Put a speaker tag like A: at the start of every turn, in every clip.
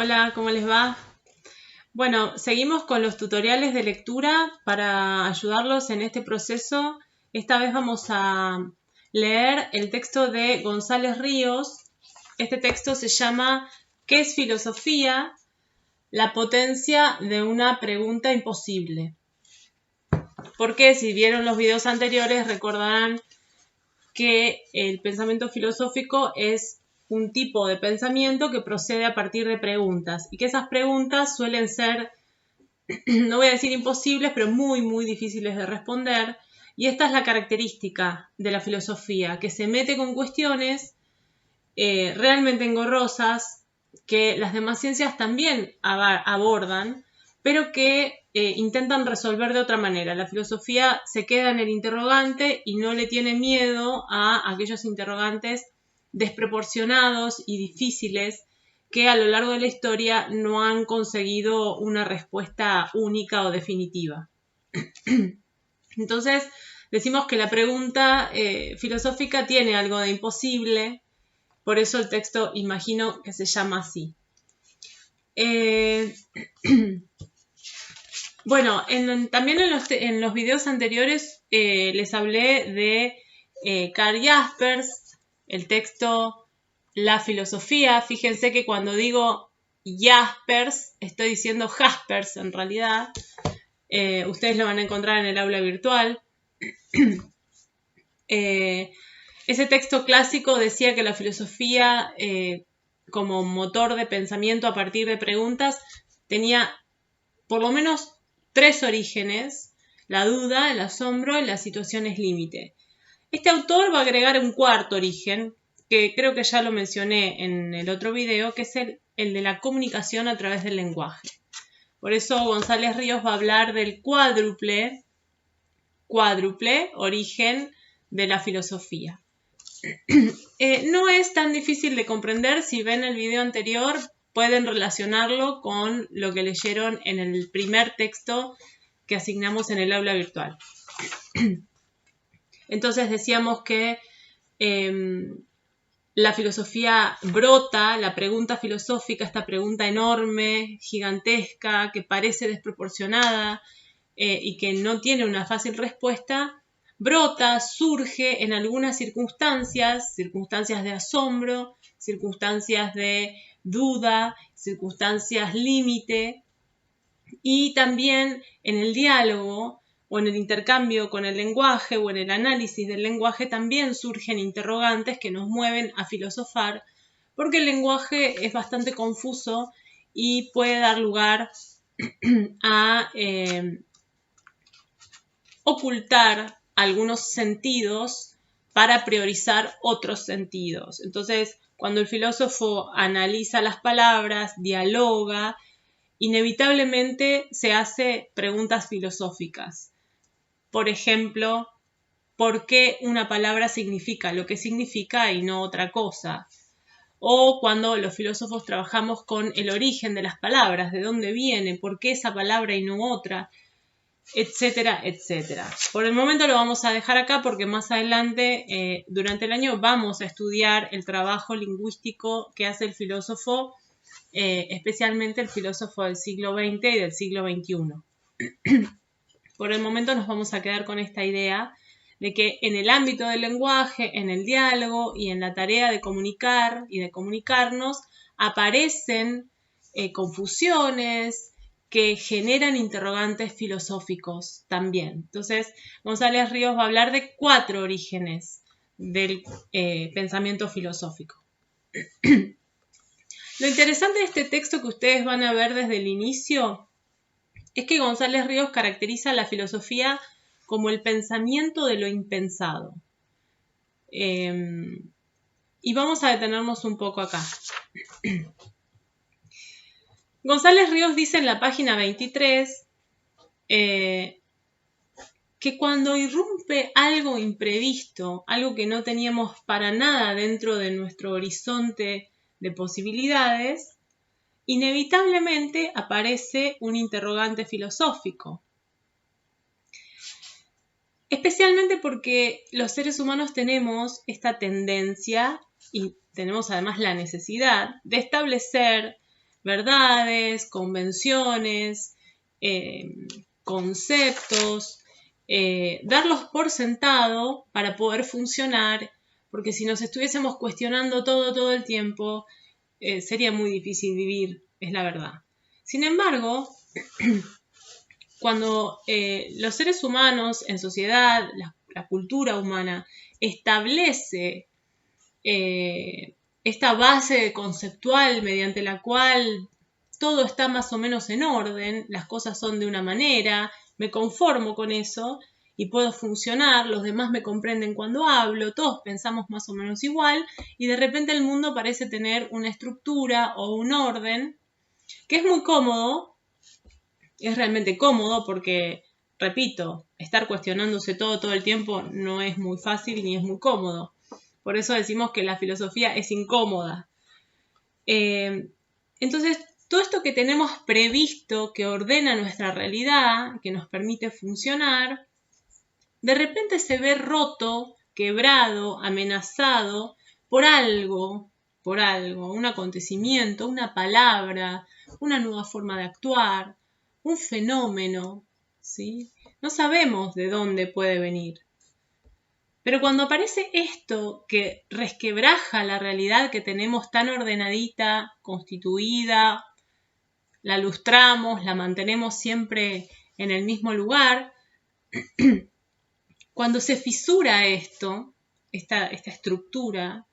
A: Hola, ¿cómo les va? Bueno, seguimos con los tutoriales de lectura para ayudarlos en este proceso. Esta vez vamos a leer el texto de González Ríos. Este texto se llama ¿Qué es filosofía? La potencia de una pregunta imposible. Porque si vieron los videos anteriores recordarán que el pensamiento filosófico es un tipo de pensamiento que procede a partir de preguntas y que esas preguntas suelen ser, no voy a decir imposibles, pero muy, muy difíciles de responder. Y esta es la característica de la filosofía, que se mete con cuestiones realmente engorrosas que las demás ciencias también abordan, pero que intentan resolver de otra manera. La filosofía se queda en el interrogante y no le tiene miedo a aquellos interrogantes desproporcionados y difíciles que a lo largo de la historia no han conseguido una respuesta única o definitiva. Entonces, decimos que la pregunta filosófica tiene algo de imposible, por eso el texto imagino que se llama así. Bueno, también en los videos anteriores les hablé de Karl Jaspers, el texto La filosofía. Fíjense que cuando digo Jaspers, estoy diciendo Jaspers en realidad. Ustedes lo van a encontrar en el aula virtual. Ese texto clásico decía que la filosofía, como motor de pensamiento a partir de preguntas, tenía por lo menos 3 orígenes: la duda, el asombro y las situaciones límite. Este autor va a agregar un cuarto origen, que creo que ya lo mencioné en el otro video, que es el de la comunicación a través del lenguaje. Por eso González Ríos va a hablar del cuádruple origen de la filosofía. No es tan difícil de comprender. Si ven el video anterior, pueden relacionarlo con lo que leyeron en el primer texto que asignamos en el aula virtual. Entonces decíamos que la filosofía brota, la pregunta filosófica, esta pregunta enorme, gigantesca, que parece desproporcionada y que no tiene una fácil respuesta, brota, surge en algunas circunstancias de asombro, circunstancias de duda, circunstancias límite, y también en el diálogo o en el intercambio con el lenguaje o en el análisis del lenguaje también surgen interrogantes que nos mueven a filosofar, porque el lenguaje es bastante confuso y puede dar lugar a ocultar algunos sentidos para priorizar otros sentidos. Entonces, cuando el filósofo analiza las palabras, dialoga, inevitablemente se hace preguntas filosóficas. Por ejemplo, ¿por qué una palabra significa lo que significa y no otra cosa? O cuando los filósofos trabajamos con el origen de las palabras, de dónde viene, por qué esa palabra y no otra, etcétera, etcétera. Por el momento lo vamos a dejar acá porque más adelante, durante el año, vamos a estudiar el trabajo lingüístico que hace el filósofo, especialmente el filósofo del siglo XX y del siglo XXI. Por el momento nos vamos a quedar con esta idea de que en el ámbito del lenguaje, en el diálogo y en la tarea de comunicar y de comunicarnos, aparecen confusiones que generan interrogantes filosóficos también. Entonces, González Ríos va a hablar de 4 orígenes del pensamiento filosófico. Lo interesante de este texto que ustedes van a ver desde el inicio es que González Ríos caracteriza la filosofía como el pensamiento de lo impensado. Y vamos a detenernos un poco acá. González Ríos dice en la página 23 que cuando irrumpe algo imprevisto, algo que no teníamos para nada dentro de nuestro horizonte de posibilidades, inevitablemente aparece un interrogante filosófico. Especialmente porque los seres humanos tenemos esta tendencia y tenemos además la necesidad de establecer verdades, convenciones, conceptos, darlos por sentado para poder funcionar, porque si nos estuviésemos cuestionando todo el tiempo, sería muy difícil vivir, es la verdad. Sin embargo, cuando los seres humanos en sociedad, la cultura humana, establece esta base conceptual mediante la cual todo está más o menos en orden, las cosas son de una manera, me conformo con eso y puedo funcionar, los demás me comprenden cuando hablo, todos pensamos más o menos igual y de repente el mundo parece tener una estructura o un orden que es muy cómodo, es realmente cómodo porque, repito, estar cuestionándose todo el tiempo no es muy fácil ni es muy cómodo. Por eso decimos que la filosofía es incómoda. Entonces, todo esto que tenemos previsto, que ordena nuestra realidad, que nos permite funcionar, de repente se ve roto, quebrado, amenazado por algo, un acontecimiento, una palabra, una nueva forma de actuar, un fenómeno, ¿sí? No sabemos de dónde puede venir. Pero cuando aparece esto que resquebraja la realidad que tenemos tan ordenadita, constituida, la lustramos, la mantenemos siempre en el mismo lugar, cuando se fisura esto, esta estructura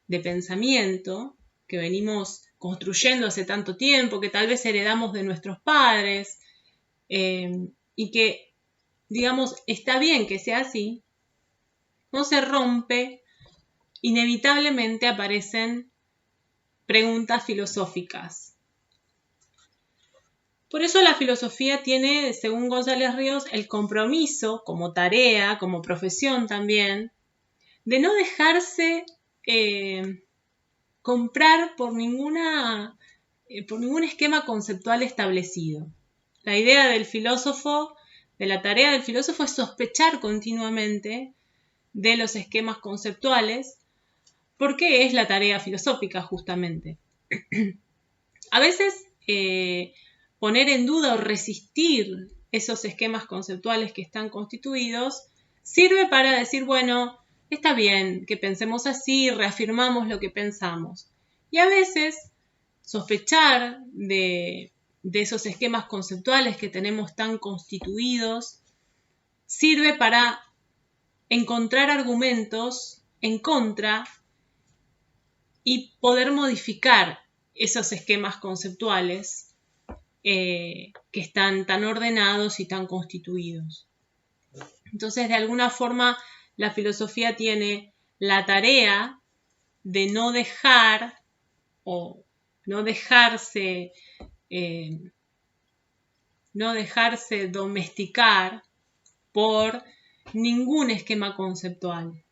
A: de pensamiento que venimos construyendo hace tanto tiempo, que tal vez heredamos de nuestros padres, y que, digamos, está bien que sea así, no se rompe, inevitablemente aparecen preguntas filosóficas. Por eso la filosofía tiene, según González Ríos, el compromiso como tarea, como profesión también, de no dejarse comprar por ningún esquema conceptual establecido. La idea del filósofo, de la tarea del filósofo es sospechar continuamente de los esquemas conceptuales, porque es la tarea filosófica justamente. A veces poner en duda o resistir esos esquemas conceptuales que están constituidos sirve para decir, bueno, está bien que pensemos así, reafirmamos lo que pensamos. Y a veces sospechar de esos esquemas conceptuales que tenemos tan constituidos sirve para encontrar argumentos en contra y poder modificar esos esquemas conceptuales que están tan ordenados y tan constituidos. Entonces, de alguna forma, la filosofía tiene la tarea de no dejar o no dejarse domesticar por ningún esquema conceptual.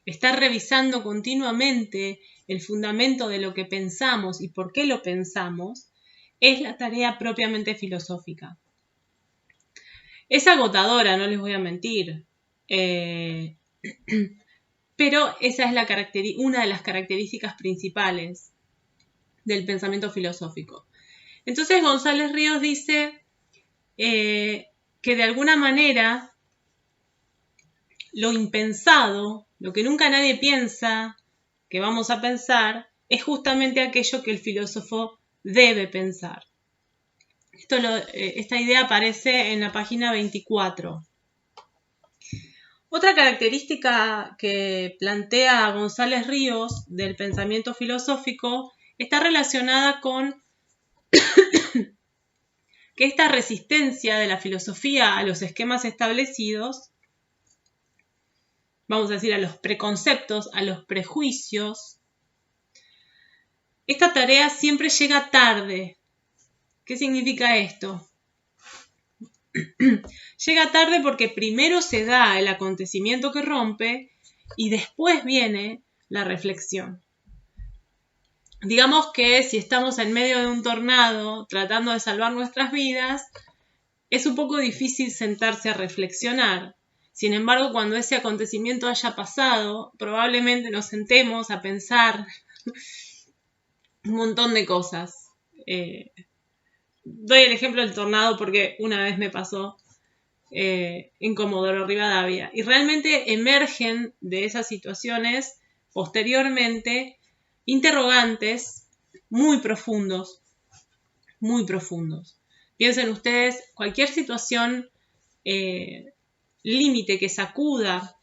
A: Estar revisando continuamente el fundamento de lo que pensamos y por qué lo pensamos es la tarea propiamente filosófica. Es agotadora, no les voy a mentir, pero esa es una de las características principales del pensamiento filosófico. Entonces González Ríos dice que de alguna manera lo impensado, lo que nunca nadie piensa que vamos a pensar, es justamente aquello que el filósofo debe pensar. Esta idea aparece en la página 24. Otra característica que plantea González Ríos del pensamiento filosófico está relacionada con que esta resistencia de la filosofía a los esquemas establecidos, vamos a decir a los preconceptos, a los prejuicios, esta tarea siempre llega tarde. ¿Qué significa esto? Llega tarde porque primero se da el acontecimiento que rompe y después viene la reflexión. Digamos que si estamos en medio de un tornado tratando de salvar nuestras vidas, es un poco difícil sentarse a reflexionar. Sin embargo, cuando ese acontecimiento haya pasado, probablemente nos sentemos a pensar un montón de cosas. Doy el ejemplo del tornado porque una vez me pasó en Comodoro Rivadavia. Y realmente emergen de esas situaciones posteriormente interrogantes muy profundos, muy profundos. Piensen ustedes, cualquier situación límite que sacuda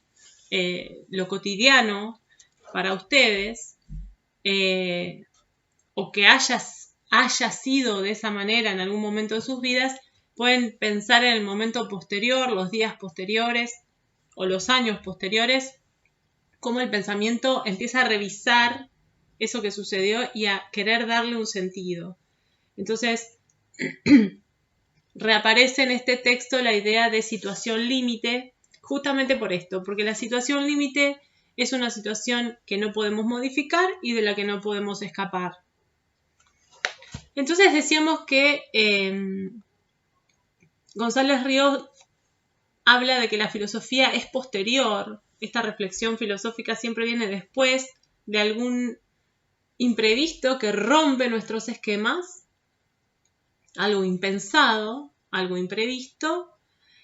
A: lo cotidiano para ustedes, o que haya sido de esa manera en algún momento de sus vidas, pueden pensar en el momento posterior, los días posteriores o los años posteriores, cómo el pensamiento empieza a revisar eso que sucedió y a querer darle un sentido. Entonces, reaparece en este texto la idea de situación límite, justamente por esto, porque la situación límite es una situación que no podemos modificar y de la que no podemos escapar. Entonces decíamos que González Ríos habla de que la filosofía es posterior. Esta reflexión filosófica siempre viene después de algún imprevisto que rompe nuestros esquemas, algo impensado, algo imprevisto,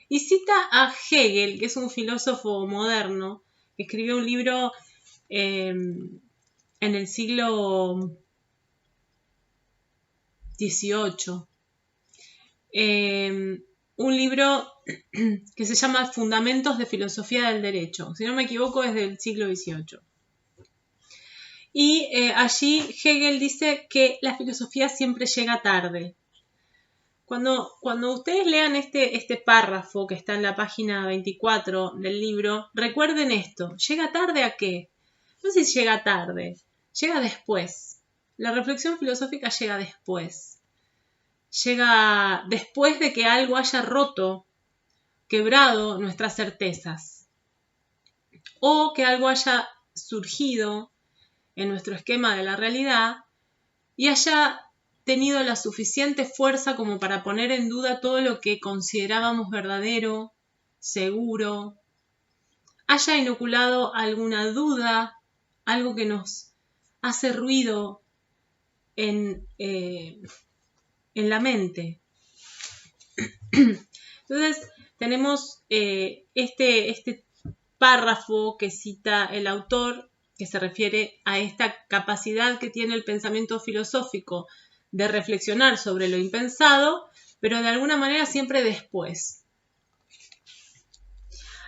A: y cita a Hegel, que es un filósofo moderno, que escribió un libro en el siglo XVIII. Un libro que se llama Fundamentos de Filosofía del Derecho. Si no me equivoco, es del siglo XVIII. Y allí Hegel dice que la filosofía siempre llega tarde. Cuando ustedes lean este párrafo que está en la página 24 del libro, recuerden esto. ¿Llega tarde a qué? No sé si llega tarde, llega después. La reflexión filosófica llega después. Llega después de que algo haya roto, quebrado nuestras certezas, o que algo haya surgido en nuestro esquema de la realidad y haya tenido la suficiente fuerza como para poner en duda todo lo que considerábamos verdadero, seguro, haya inoculado alguna duda, algo que nos hace ruido en la mente. Entonces tenemos este párrafo que cita el autor, que se refiere a esta capacidad que tiene el pensamiento filosófico de reflexionar sobre lo impensado, pero de alguna manera siempre después.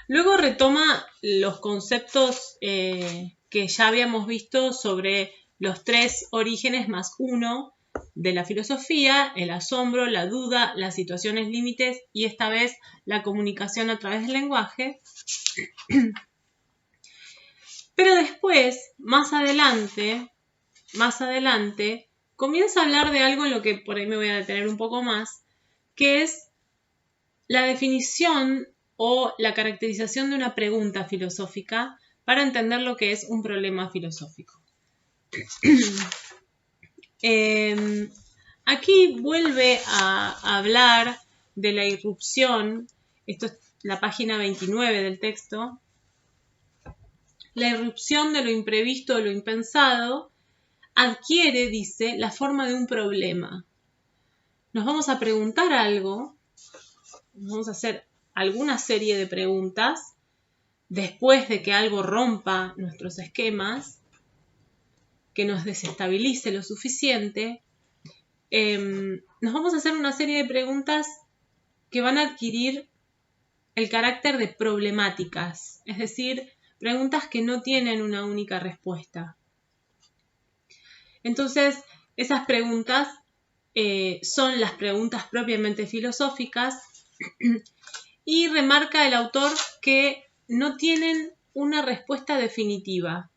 A: Luego retoma los conceptos que ya habíamos visto sobre los 3 orígenes más 1 de la filosofía: el asombro, la duda, las situaciones límites y esta vez la comunicación a través del lenguaje. Pero después, más adelante, comienza a hablar de algo en lo que por ahí me voy a detener un poco más, que es la definición o la caracterización de una pregunta filosófica para entender lo que es un problema filosófico. Aquí vuelve a hablar de la irrupción, esto es la página 29 del texto, la irrupción de lo imprevisto o lo impensado adquiere, dice, la forma de un problema. Nos vamos a preguntar algo, nos vamos a hacer alguna serie de preguntas después de que algo rompa nuestros esquemas, que nos desestabilice lo suficiente. Nos vamos a hacer una serie de preguntas que van a adquirir el carácter de problemáticas, es decir, preguntas que no tienen una única respuesta. Entonces, esas preguntas son las preguntas propiamente filosóficas y remarca el autor que no tienen una respuesta definitiva.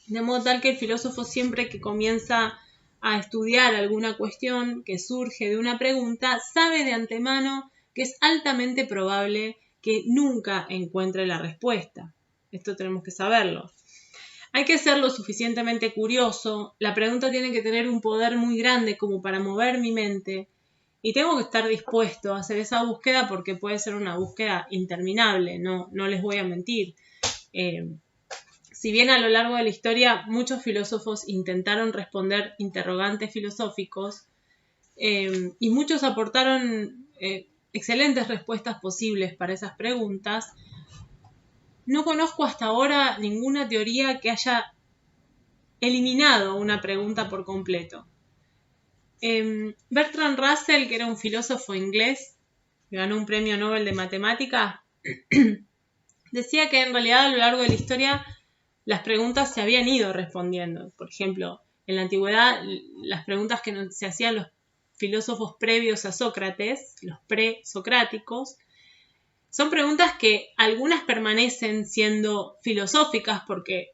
A: De modo tal que el filósofo, siempre que comienza a estudiar alguna cuestión que surge de una pregunta, sabe de antemano que es altamente probable que nunca encuentre la respuesta. Esto tenemos que saberlo. Hay que ser lo suficientemente curioso, la pregunta tiene que tener un poder muy grande como para mover mi mente y tengo que estar dispuesto a hacer esa búsqueda porque puede ser una búsqueda interminable, no les voy a mentir. Si bien a lo largo de la historia muchos filósofos intentaron responder interrogantes filosóficos, y muchos aportaron excelentes respuestas posibles para esas preguntas. No conozco hasta ahora ninguna teoría que haya eliminado una pregunta por completo. Bertrand Russell, que era un filósofo inglés, que ganó un premio Nobel de Matemática, decía que en realidad a lo largo de la historia las preguntas se habían ido respondiendo. Por ejemplo, en la antigüedad, las preguntas que se hacían los filósofos previos a Sócrates, los presocráticos, son preguntas que algunas permanecen siendo filosóficas porque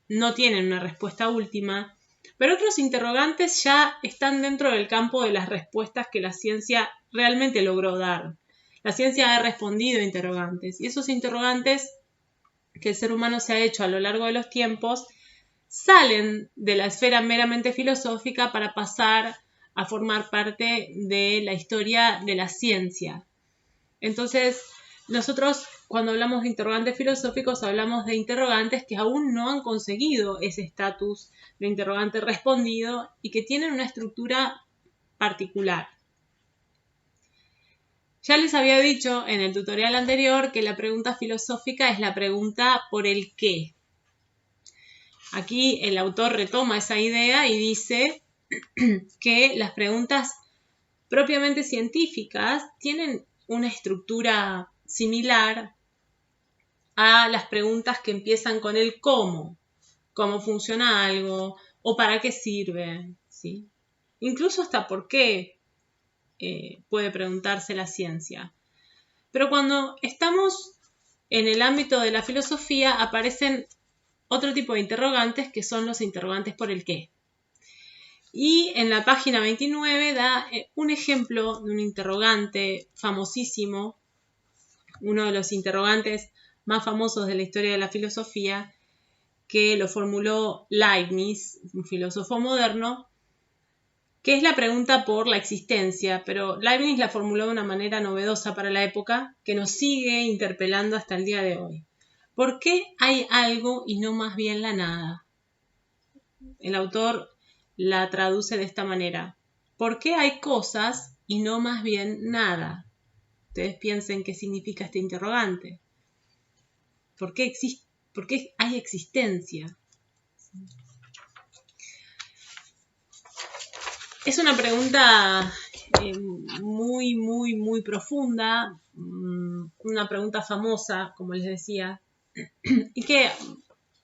A: no tienen una respuesta última, pero otros interrogantes ya están dentro del campo de las respuestas que la ciencia realmente logró dar. La ciencia ha respondido a interrogantes, y esos interrogantes que el ser humano se ha hecho a lo largo de los tiempos salen de la esfera meramente filosófica para pasar a formar parte de la historia de la ciencia. Entonces, nosotros cuando hablamos de interrogantes filosóficos hablamos de interrogantes que aún no han conseguido ese estatus de interrogante respondido y que tienen una estructura particular. Ya les había dicho en el tutorial anterior que la pregunta filosófica es la pregunta por el qué. Aquí el autor retoma esa idea y dice que las preguntas propiamente científicas tienen una estructura similar a las preguntas que empiezan con el cómo funciona algo o para qué sirve, ¿sí? Incluso hasta por qué puede preguntarse la ciencia. Pero cuando estamos en el ámbito de la filosofía aparecen otro tipo de interrogantes que son los interrogantes por el qué. Y en la página 29 da un ejemplo de un interrogante famosísimo, uno de los interrogantes más famosos de la historia de la filosofía, que lo formuló Leibniz, un filósofo moderno, que es la pregunta por la existencia, pero Leibniz la formuló de una manera novedosa para la época, que nos sigue interpelando hasta el día de hoy. ¿Por qué hay algo y no más bien la nada? El autor la traduce de esta manera. ¿Por qué hay cosas y no más bien nada? Ustedes piensen qué significa este interrogante. ¿Por qué hay existencia? Es una pregunta muy, muy, muy profunda, una pregunta famosa, como les decía, y que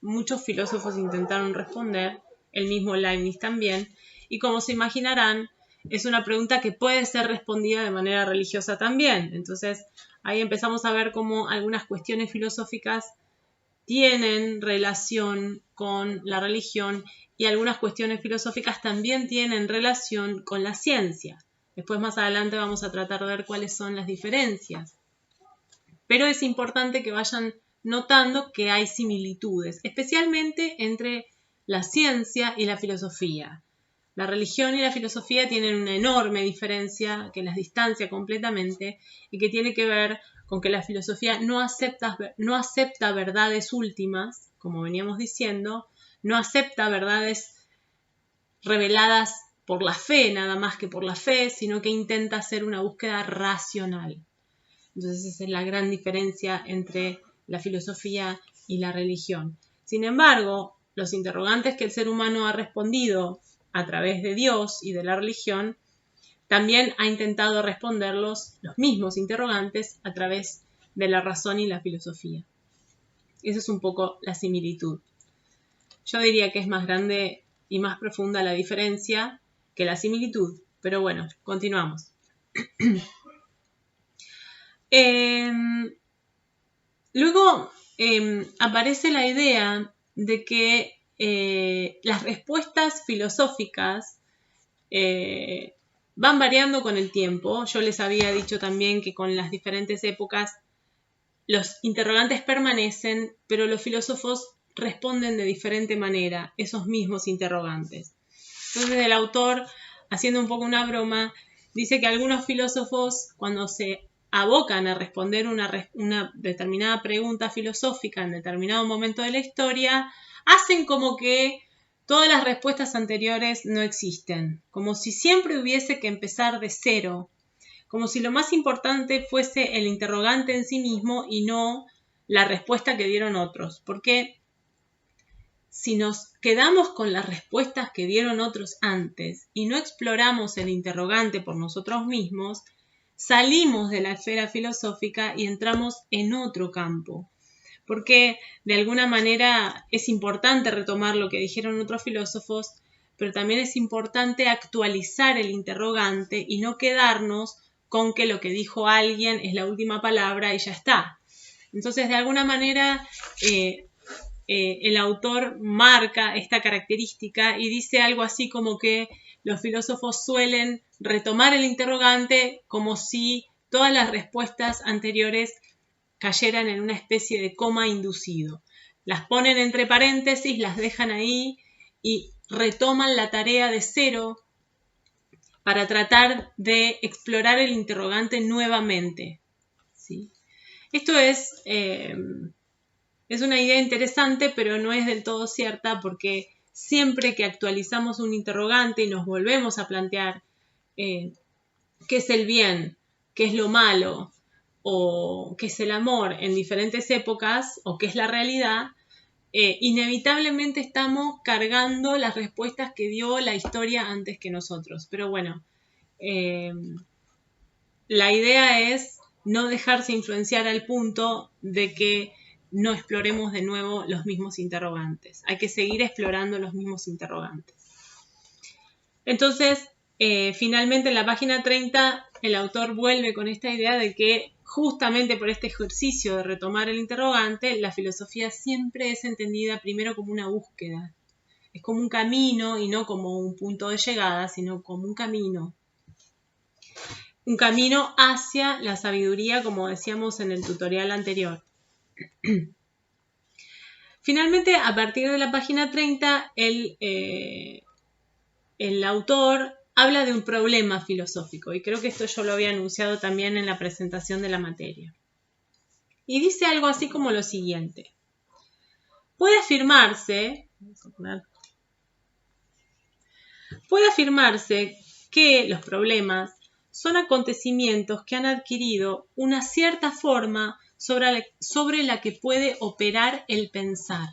A: muchos filósofos intentaron responder, el mismo Leibniz también, y como se imaginarán, es una pregunta que puede ser respondida de manera religiosa también. Entonces, ahí empezamos a ver cómo algunas cuestiones filosóficas tienen relación con la religión y algunas cuestiones filosóficas también tienen relación con la ciencia. Después más adelante vamos a tratar de ver cuáles son las diferencias. Pero es importante que vayan notando que hay similitudes, especialmente entre la ciencia y la filosofía. La religión y la filosofía tienen una enorme diferencia que las distancia completamente y que tiene que ver con que la filosofía no acepta verdades últimas, como veníamos diciendo, no acepta verdades reveladas por la fe, nada más que por la fe, sino que intenta hacer una búsqueda racional. Entonces esa es la gran diferencia entre la filosofía y la religión. Sin embargo, los interrogantes que el ser humano ha respondido a través de Dios y de la religión, también ha intentado responderlos los mismos interrogantes a través de la razón y la filosofía. Esa es un poco la similitud. Yo diría que es más grande y más profunda la diferencia que la similitud, pero bueno, continuamos. Luego aparece la idea de que las respuestas filosóficas van variando con el tiempo. Yo les había dicho también que con las diferentes épocas los interrogantes permanecen, pero los filósofos responden de diferente manera esos mismos interrogantes. Entonces el autor, haciendo un poco una broma, dice que algunos filósofos, cuando se abocan a responder una determinada pregunta filosófica en determinado momento de la historia, hacen como que todas las respuestas anteriores no existen, como si siempre hubiese que empezar de cero, como si lo más importante fuese el interrogante en sí mismo y no la respuesta que dieron otros, porque si nos quedamos con las respuestas que dieron otros antes y no exploramos el interrogante por nosotros mismos, salimos de la esfera filosófica y entramos en otro campo. Porque de alguna manera es importante retomar lo que dijeron otros filósofos, pero también es importante actualizar el interrogante y no quedarnos con que lo que dijo alguien es la última palabra y ya está. Entonces, de alguna manera, el autor marca esta característica y dice algo así como que los filósofos suelen retomar el interrogante como si todas las respuestas anteriores cayeran en una especie de coma inducido. Las ponen entre paréntesis, las dejan ahí y retoman la tarea de cero para tratar de explorar el interrogante nuevamente. ¿Sí? Esto es una idea interesante, pero no es del todo cierta porque siempre que actualizamos un interrogante y nos volvemos a plantear qué es el bien, qué es lo malo, o qué es el amor en diferentes épocas, o qué es la realidad, inevitablemente estamos cargando las respuestas que dio la historia antes que nosotros. Pero bueno, la idea es no dejarse influenciar al punto de que no exploremos de nuevo los mismos interrogantes. Hay que seguir explorando los mismos interrogantes. Entonces, finalmente en la página 30, el autor vuelve con esta idea de que justamente por este ejercicio de retomar el interrogante, la filosofía siempre es entendida primero como una búsqueda. Es como un camino y no como un punto de llegada, sino como un camino. Un camino hacia la sabiduría, como decíamos en el tutorial anterior. Finalmente, a partir de la página 30, el autor habla de un problema filosófico, y creo que esto yo lo había anunciado también en la presentación de la materia. Y dice algo así como lo siguiente. Puede afirmarse que los problemas son acontecimientos que han adquirido una cierta forma sobre la que puede operar el pensar.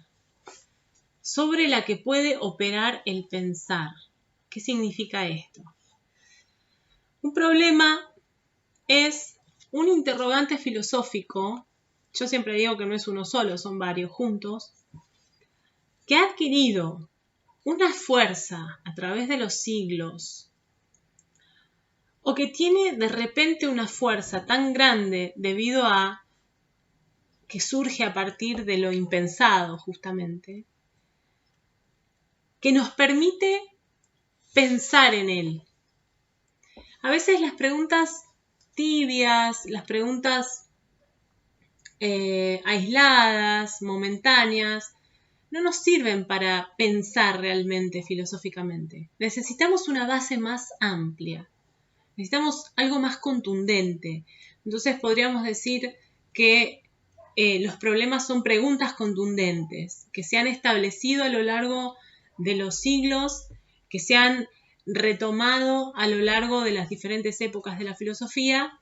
A: Sobre la que puede operar el pensar. ¿Qué significa esto? Un problema es un interrogante filosófico, yo siempre digo que no es uno solo, son varios juntos, que ha adquirido una fuerza a través de los siglos, o que tiene de repente una fuerza tan grande debido a que surge a partir de lo impensado justamente, que nos permite pensar en él. A veces las preguntas tibias, las preguntas aisladas, momentáneas, no nos sirven para pensar realmente filosóficamente. Necesitamos una base más amplia. Necesitamos algo más contundente. Entonces podríamos decir que los problemas son preguntas contundentes, que se han establecido a lo largo de los siglos, que se han retomado a lo largo de las diferentes épocas de la filosofía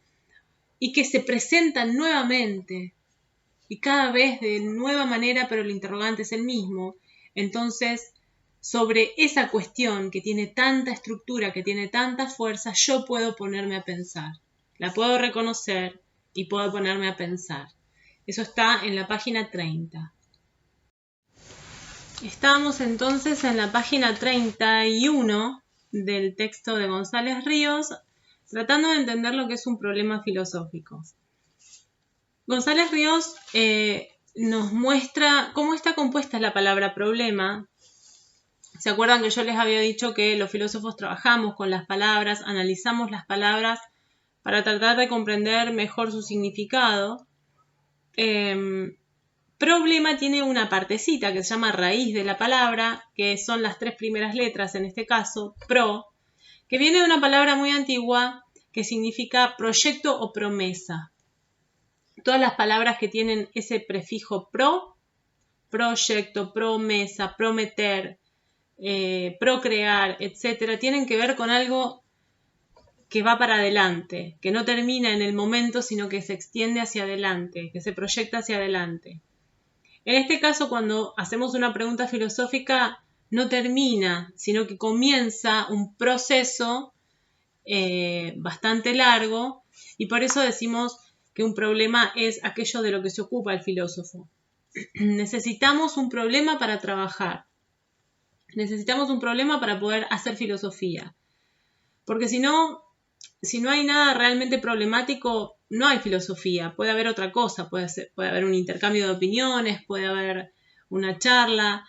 A: y que se presentan nuevamente y cada vez de nueva manera, pero el interrogante es el mismo. Entonces, sobre esa cuestión que tiene tanta estructura, que tiene tanta fuerza, yo puedo ponerme a pensar. La puedo reconocer y puedo ponerme a pensar. Eso está en la página 30. Estamos entonces en la página 31 del texto de González Ríos, tratando de entender lo que es un problema filosófico. González Ríos nos muestra cómo está compuesta la palabra problema. ¿Se acuerdan que yo les había dicho que los filósofos trabajamos con las palabras, analizamos las palabras para tratar de comprender mejor su significado? Problema tiene una partecita que se llama raíz de la palabra, que son las 3 primeras letras, en este caso, pro, que viene de una palabra muy antigua que significa proyecto o promesa. Todas las palabras que tienen ese prefijo pro, proyecto, promesa, prometer, procrear, etcétera, tienen que ver con algo que va para adelante, que no termina en el momento, sino que se extiende hacia adelante, que se proyecta hacia adelante. En este caso, cuando hacemos una pregunta filosófica, no termina, sino que comienza un proceso bastante largo, y por eso decimos que un problema es aquello de lo que se ocupa el filósofo. Necesitamos un problema para trabajar. Necesitamos un problema para poder hacer filosofía. Porque si no hay nada realmente problemático, no hay filosofía. Puede haber otra cosa, puede haber un intercambio de opiniones, puede haber una charla.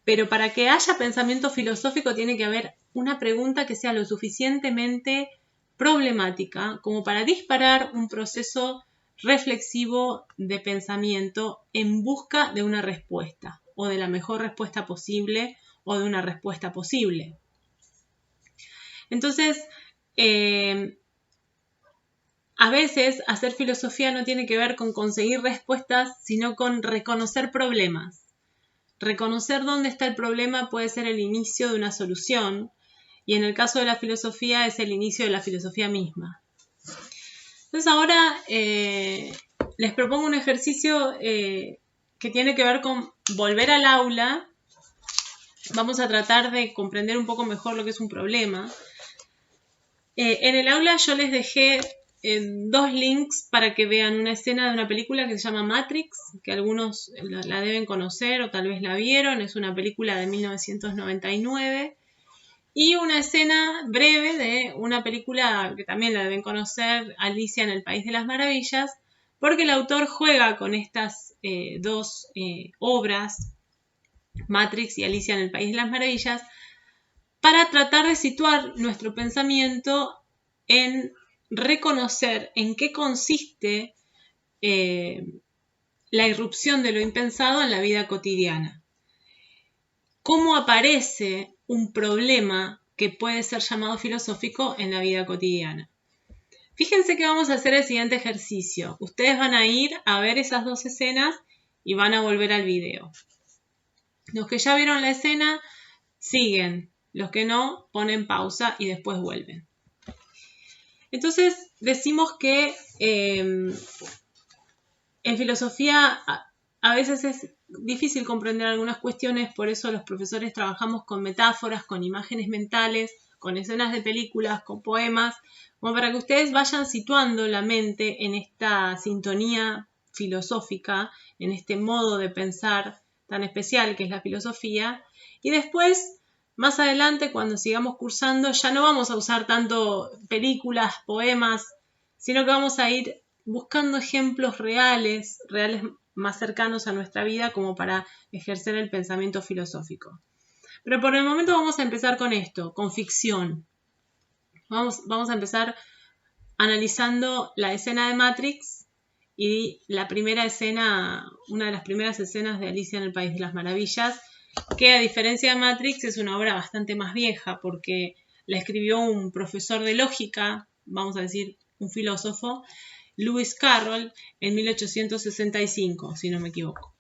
A: Pero para que haya pensamiento filosófico tiene que haber una pregunta que sea lo suficientemente problemática como para disparar un proceso reflexivo de pensamiento en busca de una respuesta, o de la mejor respuesta posible, o de una respuesta posible. Entonces, a veces hacer filosofía no tiene que ver con conseguir respuestas, sino con reconocer problemas. Reconocer dónde está el problema puede ser el inicio de una solución, y en el caso de la filosofía es el inicio de la filosofía misma. Entonces ahora les propongo un ejercicio que tiene que ver con volver al aula. Vamos a tratar de comprender un poco mejor lo que es un problema. En el aula yo les dejé 2 links para que vean una escena de una película que se llama Matrix, que algunos la deben conocer o tal vez la vieron. Es una película de 1999. Y una escena breve de una película que también la deben conocer, Alicia en el País de las Maravillas, porque el autor juega con estas 2 obras, Matrix y Alicia en el País de las Maravillas, para tratar de situar nuestro pensamiento en reconocer en qué consiste la irrupción de lo impensado en la vida cotidiana. ¿Cómo aparece un problema que puede ser llamado filosófico en la vida cotidiana? Fíjense que vamos a hacer el siguiente ejercicio. Ustedes van a ir a ver esas 2 escenas y van a volver al video. Los que ya vieron la escena siguen. Los que no, ponen pausa y después vuelven. Entonces decimos que en filosofía a veces es difícil comprender algunas cuestiones, por eso los profesores trabajamos con metáforas, con imágenes mentales, con escenas de películas, con poemas, como para que ustedes vayan situando la mente en esta sintonía filosófica, en este modo de pensar tan especial que es la filosofía, y después, más adelante, cuando sigamos cursando, ya no vamos a usar tanto películas, poemas, sino que vamos a ir buscando ejemplos reales más cercanos a nuestra vida como para ejercer el pensamiento filosófico. Pero por el momento vamos a empezar con esto, con ficción. Vamos a empezar analizando la escena de Matrix y la primera escena, una de las primeras escenas de Alicia en el País de las Maravillas, que a diferencia de Matrix es una obra bastante más vieja porque la escribió un profesor de lógica, vamos a decir un filósofo, Lewis Carroll, en 1865, si no me equivoco.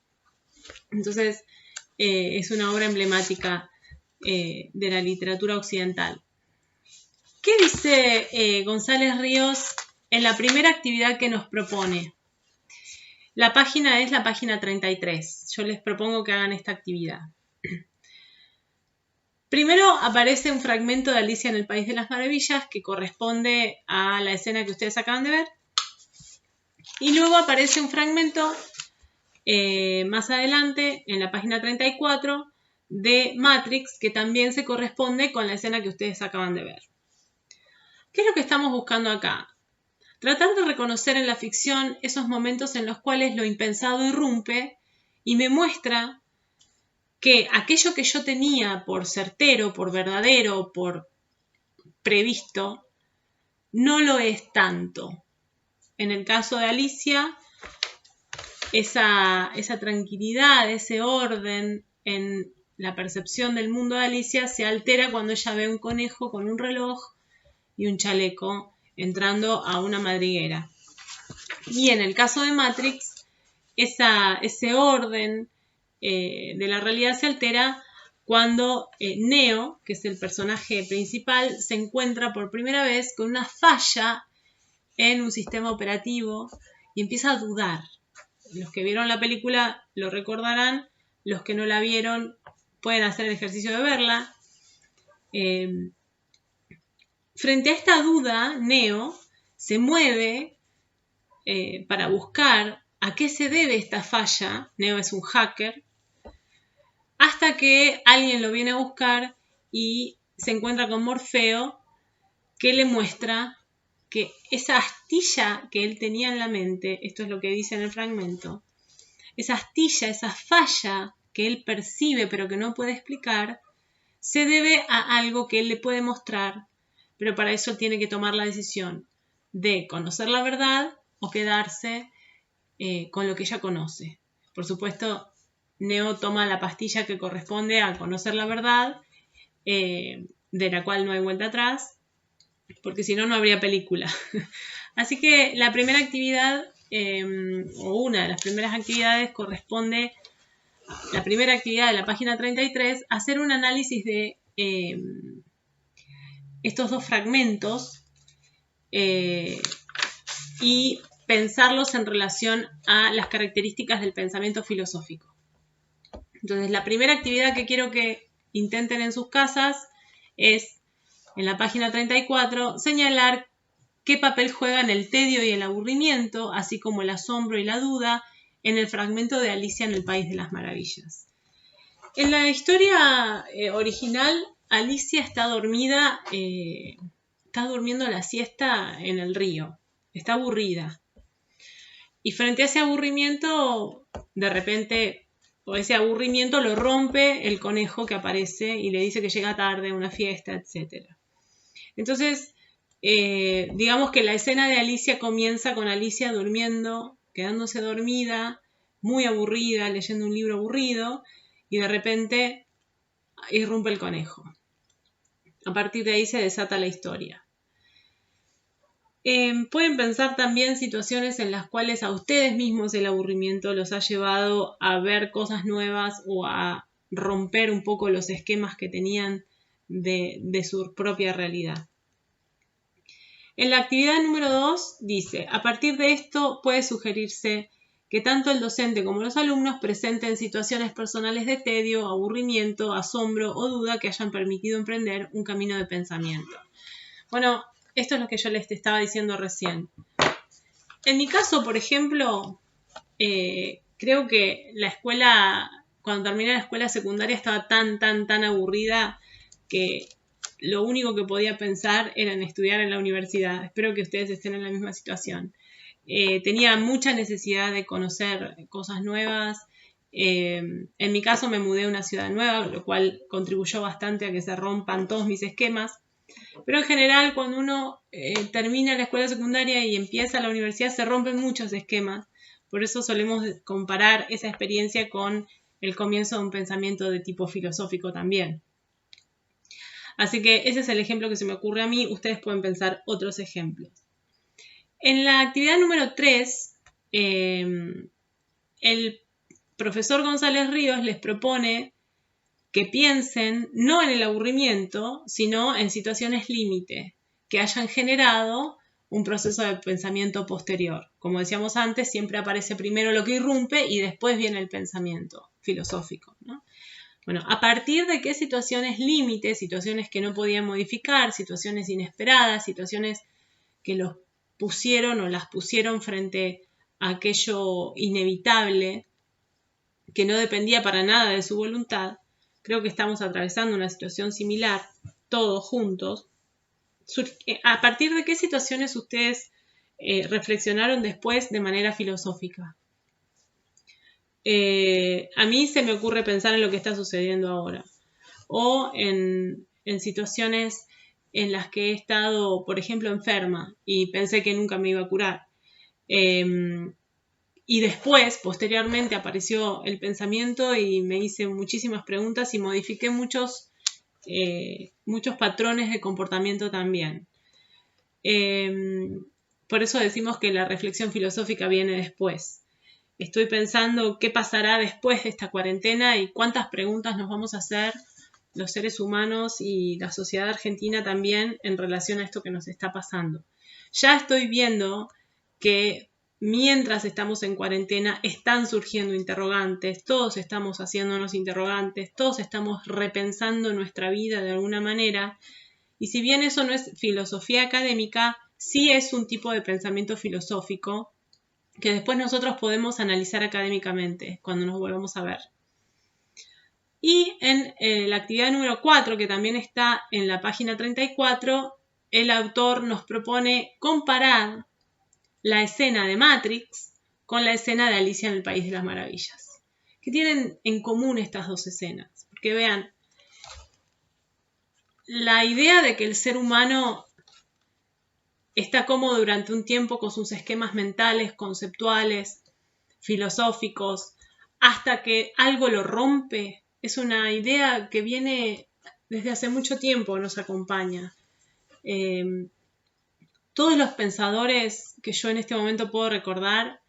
A: Entonces, es una obra emblemática de la literatura occidental. ¿Qué dice González Ríos en la primera actividad que nos propone? La página es la página 33. Yo les propongo que hagan esta actividad. Primero aparece un fragmento de Alicia en el País de las Maravillas que corresponde a la escena que ustedes acaban de ver. Y luego aparece un fragmento más adelante, en la página 34, de Matrix, que también se corresponde con la escena que ustedes acaban de ver. ¿Qué es lo que estamos buscando acá? Tratar de reconocer en la ficción esos momentos en los cuales lo impensado irrumpe y me muestra que aquello que yo tenía por certero, por verdadero, por previsto, no lo es tanto. En el caso de Alicia, esa tranquilidad, ese orden en la percepción del mundo de Alicia se altera cuando ella ve un conejo con un reloj y un chaleco entrando a una madriguera. Y en el caso de Matrix, ese orden de la realidad se altera cuando Neo, que es el personaje principal, se encuentra por primera vez con una falla en un sistema operativo y empieza a dudar. Los que vieron la película lo recordarán, los que no la vieron pueden hacer el ejercicio de verla. Frente a esta duda, Neo se mueve para buscar a qué se debe esta falla. Neo es un hacker, hasta que alguien lo viene a buscar y se encuentra con Morfeo, que le muestra que esa astilla que él tenía en la mente, esto es lo que dice en el fragmento, esa astilla, esa falla que él percibe pero que no puede explicar, se debe a algo que él le puede mostrar, pero para eso tiene que tomar la decisión de conocer la verdad o quedarse con lo que ella conoce. Por supuesto, Neo toma la pastilla que corresponde a conocer la verdad, de la cual no hay vuelta atrás, porque si no, no habría película. Así que la primera actividad, o una de las primeras actividades, corresponde, la primera actividad de la página 33, hacer un análisis de estos dos fragmentos y pensarlos en relación a las características del pensamiento filosófico. Entonces, la primera actividad que quiero que intenten en sus casas es, en la página 34, señalar qué papel juegan el tedio y el aburrimiento, así como el asombro y la duda, en el fragmento de Alicia en el País de las Maravillas. En la historia original, Alicia está dormida, está durmiendo la siesta en el río, está aburrida. Y frente a ese aburrimiento, de repente, o ese aburrimiento lo rompe el conejo que aparece y le dice que llega tarde a una fiesta, etc. Entonces, digamos que la escena de Alicia comienza con Alicia durmiendo, quedándose dormida, muy aburrida, leyendo un libro aburrido, y de repente irrumpe el conejo. A partir de ahí se desata la historia. Pueden pensar también situaciones en las cuales a ustedes mismos el aburrimiento los ha llevado a ver cosas nuevas o a romper un poco los esquemas que tenían de su propia realidad. En la actividad número 2 dice, a partir de esto puede sugerirse que tanto el docente como los alumnos presenten situaciones personales de tedio, aburrimiento, asombro o duda que hayan permitido emprender un camino de pensamiento. Bueno, esto es lo que yo les estaba diciendo recién. En mi caso, por ejemplo, creo que la escuela, cuando terminé la escuela secundaria, estaba tan aburrida que lo único que podía pensar era en estudiar en la universidad. Espero que ustedes estén en la misma situación. Tenía mucha necesidad de conocer cosas nuevas. En mi caso me mudé a una ciudad nueva, lo cual contribuyó bastante a que se rompan todos mis esquemas. Pero en general, cuando uno termina la escuela secundaria y empieza la universidad, se rompen muchos esquemas. Por eso solemos comparar esa experiencia con el comienzo de un pensamiento de tipo filosófico también. Así que ese es el ejemplo que se me ocurre a mí. Ustedes pueden pensar otros ejemplos. En la actividad número 3, el profesor González Ríos les propone que piensen no en el aburrimiento, sino en situaciones límite que hayan generado un proceso de pensamiento posterior. Como decíamos antes, siempre aparece primero lo que irrumpe y después viene el pensamiento filosófico, ¿no? Bueno, ¿a partir de qué situaciones límites, situaciones que no podían modificar, situaciones inesperadas, situaciones que los pusieron o las pusieron frente a aquello inevitable que no dependía para nada de su voluntad? Creo que estamos atravesando una situación similar, todos juntos. ¿A partir de qué situaciones ustedes reflexionaron después de manera filosófica? A mí se me ocurre pensar en lo que está sucediendo ahora. O en situaciones en las que he estado, por ejemplo, enferma y pensé que nunca me iba a curar. Y después, posteriormente, apareció el pensamiento y me hice muchísimas preguntas y modifiqué muchos patrones de comportamiento también. Por eso decimos que la reflexión filosófica viene después. Estoy pensando qué pasará después de esta cuarentena y cuántas preguntas nos vamos a hacer los seres humanos y la sociedad argentina también en relación a esto que nos está pasando. Ya estoy viendo que mientras estamos en cuarentena están surgiendo interrogantes, todos estamos haciéndonos interrogantes, todos estamos repensando nuestra vida de alguna manera, y si bien eso no es filosofía académica, sí es un tipo de pensamiento filosófico que después nosotros podemos analizar académicamente cuando nos volvamos a ver. Y en la actividad número 4, que también está en la página 34, el autor nos propone comparar la escena de Matrix con la escena de Alicia en el País de las Maravillas. ¿Qué tienen en común estas dos escenas? Porque vean, la idea de que el ser humano está cómodo durante un tiempo con sus esquemas mentales, conceptuales, filosóficos, hasta que algo lo rompe, es una idea que viene desde hace mucho tiempo, nos acompaña. Todos los pensadores que yo en este momento puedo recordar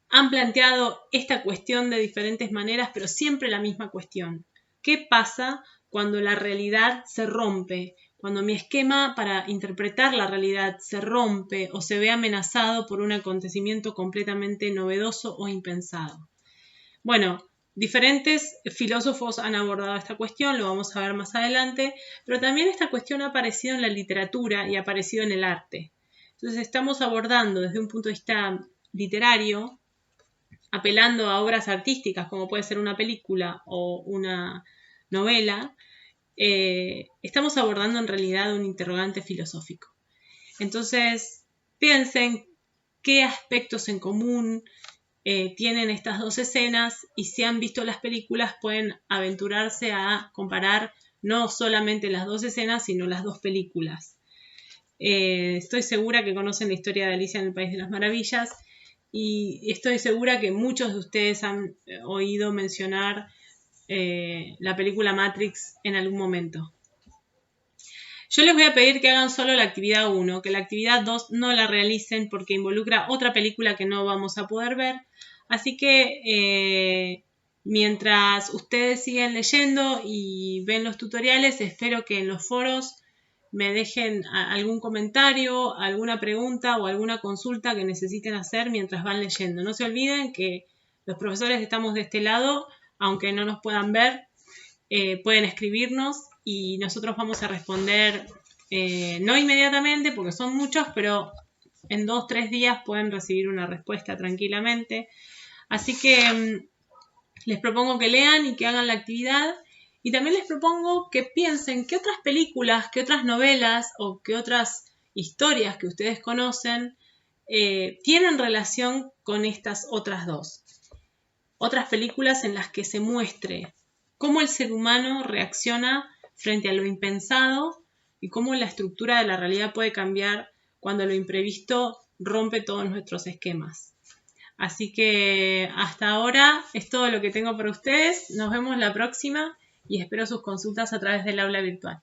A: han planteado esta cuestión de diferentes maneras, pero siempre la misma cuestión. ¿Qué pasa cuando la realidad se rompe? Cuando mi esquema para interpretar la realidad se rompe o se ve amenazado por un acontecimiento completamente novedoso o impensado. Bueno, diferentes filósofos han abordado esta cuestión, lo vamos a ver más adelante, pero también esta cuestión ha aparecido en la literatura y ha aparecido en el arte. Entonces estamos abordando desde un punto de vista literario, apelando a obras artísticas como puede ser una película o una novela, estamos abordando en realidad un interrogante filosófico. Entonces, piensen qué aspectos en común tienen estas dos escenas y si han visto las películas pueden aventurarse a comparar no solamente las dos escenas, sino las dos películas. Estoy segura que conocen la historia de Alicia en el País de las Maravillas y estoy segura que muchos de ustedes han oído mencionar la película Matrix en algún momento. Yo les voy a pedir que hagan solo la actividad 1, que la actividad 2 no la realicen porque involucra otra película que no vamos a poder ver. Así que mientras ustedes siguen leyendo y ven los tutoriales, espero que en los foros me dejen algún comentario, alguna pregunta o alguna consulta que necesiten hacer mientras van leyendo. No se olviden que los profesores que estamos de este lado, aunque no nos puedan ver, pueden escribirnos y nosotros vamos a responder, no inmediatamente porque son muchos, pero en 2-3 días pueden recibir una respuesta tranquilamente. Así que les propongo que lean y que hagan la actividad y también les propongo que piensen qué otras películas, qué otras novelas o qué otras historias que ustedes conocen tienen relación con estas otras dos. Otras películas en las que se muestre cómo el ser humano reacciona frente a lo impensado y cómo la estructura de la realidad puede cambiar cuando lo imprevisto rompe todos nuestros esquemas. Así que hasta ahora es todo lo que tengo para ustedes. Nos vemos la próxima y espero sus consultas a través del aula virtual.